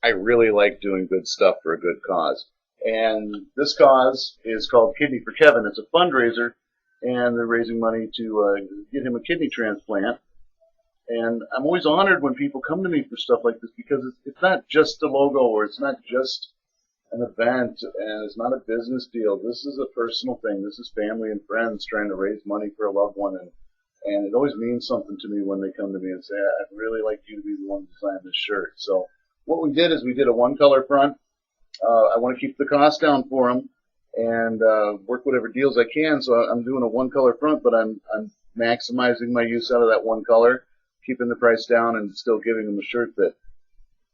I really like doing good stuff for a good cause. And this cause is called Kidney for Kevin. It's a fundraiser, and they're raising money to get him a kidney transplant. And I'm always honored when people come to me for stuff like this because it's not just a logo or it's not just an event and it's not a business deal. This is a personal thing. This is family and friends trying to raise money for a loved one. And it always means something to me when they come to me and say, I'd really like you to be the one to design this shirt. So what we did is we did a one color front. I want to keep the cost down for them and work whatever deals I can. So I'm doing a one color front, but I'm maximizing my use out of that one color, keeping the price down and still giving them a shirt that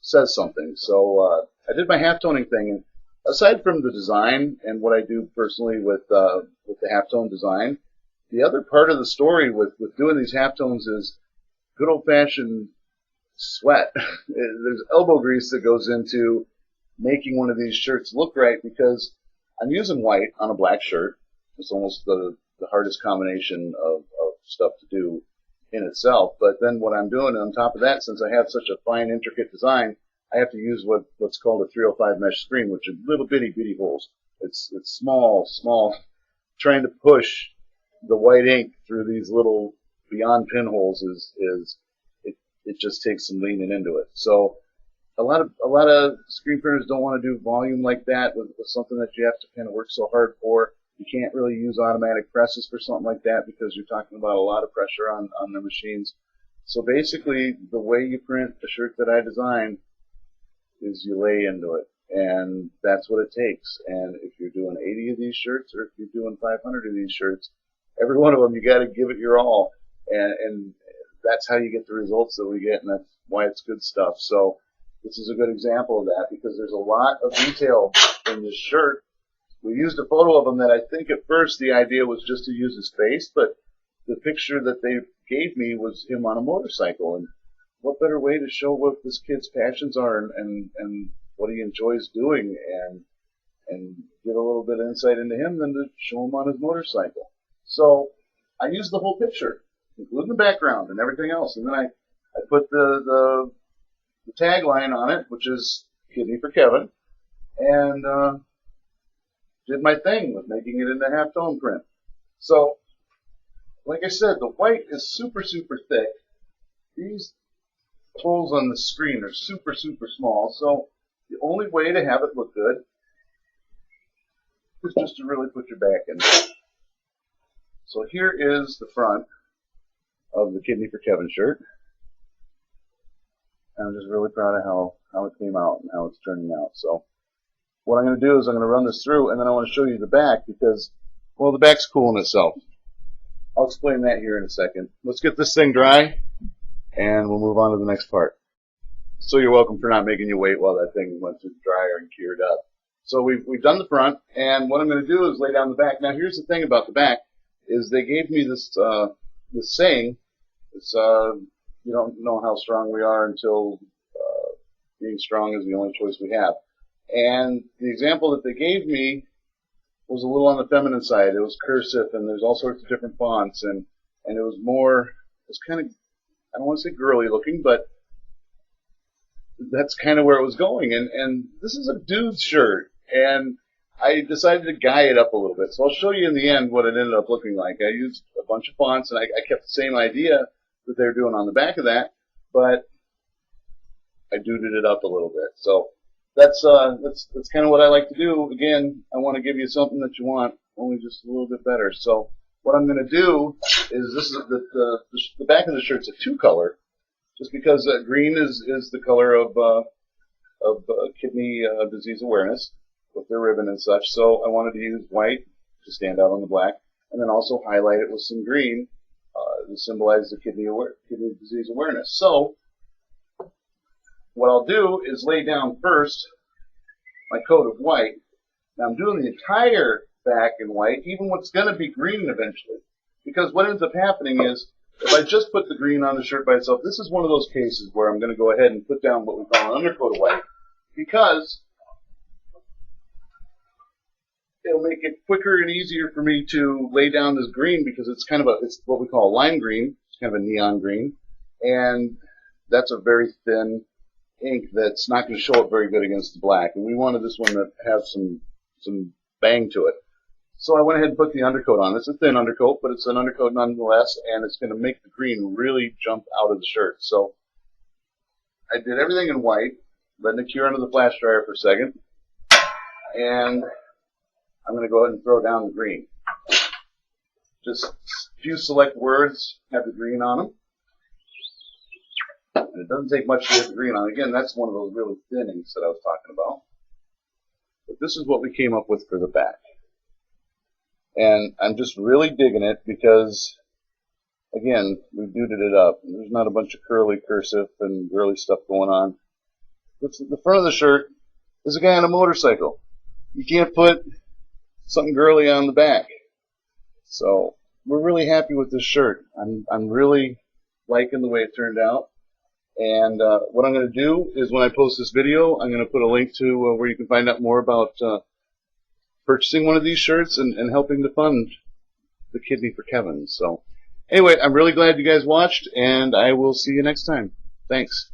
says something. So I did my halftoning thing, and aside from the design and what I do personally with the halftone design, the other part of the story with doing these halftones is good old-fashioned sweat. There's elbow grease that goes into making one of these shirts look right because I'm using white on a black shirt. It's almost the hardest combination of stuff to do in itself. But then what I'm doing on top of that, since I have such a fine, intricate design, I have to use what's called a 305 mesh screen, which is little bitty holes. It's small, trying to push the white ink through these little beyond pinholes it just takes some leaning into it. So a lot of screen printers don't want to do volume like that with something that you have to kind of work so hard for. You can't really use automatic presses for something like that because you're talking about a lot of pressure on the machines. So basically, the way you print a shirt that I design is you lay into it, and that's what it takes. And if you're doing 80 of these shirts or if you're doing 500 of these shirts, every one of them you got to give it your all, and that's how you get the results that we get, and that's why it's good stuff. So this is a good example of that because there's a lot of detail in this shirt. We used a photo of him that I think at first the idea was just to use his face, but the picture that they gave me was him on a motorcycle. And what better way to show what this kid's passions are and what he enjoys doing and get a little bit of insight into him than to show him on his motorcycle. So I used the whole picture, including the background and everything else. And then I put the tagline on it, which is Kidney for Kevin, and did my thing with making it into halftone print. So, like I said, the white is super thick. These holes on the screen are super small. So the only way to have it look good is just to really put your back in there. So here is the front of the Kidney for Kevin shirt. I'm just really proud of how it came out and how it's turning out. So what I'm going to do is I'm going to run this through, and then I want to show you the back because, well, the back's cool in itself. I'll explain that here in a second. Let's get this thing dry, and we'll move on to the next part. So you're welcome for not making you wait while that thing went through the dryer and cured up. So we've done the front, and what I'm going to do is lay down the back. Now here's the thing about the back is they gave me this saying. It's you don't know how strong we are until being strong is the only choice we have. And the example that they gave me was a little on the feminine side. It was cursive, and there's all sorts of different fonts, and it was more, it was kind of, I don't want to say girly looking, but that's kind of where it was going. And this is a dude's shirt, and I decided to guy it up a little bit. So I'll show you in the end what it ended up looking like. I used a bunch of fonts, and I kept the same idea that they were doing on the back of that, but I duded it up a little bit. So that's kind of what I like to do. Again, I want to give you something that you want, only just a little bit better. So what I'm going to do is this is the back of the shirt's a two color, just because green is the color of kidney disease awareness with their ribbon and such. So I wanted to use white to stand out on the black, and then also highlight it with some green to symbolize the kidney disease awareness. So what I'll do is lay down first my coat of white. Now I'm doing the entire back in white, even what's going to be green eventually. Because what ends up happening is, if I just put the green on the shirt by itself, this is one of those cases where I'm going to go ahead and put down what we call an undercoat of white, because it'll make it quicker and easier for me to lay down this green, because it's kind of it's what we call a lime green. It's kind of a neon green, and that's a very thin ink that's not going to show up very good against the black, and we wanted this one that has some bang to it. So I went ahead and put the undercoat on. It's a thin undercoat, but it's an undercoat nonetheless, and it's going to make the green really jump out of the shirt. So I did everything in white, letting it cure under the flash dryer for a second, and I'm going to go ahead and throw down the green. Just a few select words have the green on them. And it doesn't take much to get the green on. Again, that's one of those really thin inks that I was talking about. But this is what we came up with for the back. And I'm just really digging it because, again, we duded it up. There's not a bunch of curly cursive and girly stuff going on. The front of the shirt is a guy on a motorcycle. You can't put something girly on the back. So we're really happy with this shirt. I'm really liking the way it turned out. And what I'm going to do is when I post this video, I'm going to put a link to where you can find out more about purchasing one of these shirts and helping to fund the Kidney for Kevin. So anyway, I'm really glad you guys watched, and I will see you next time. Thanks.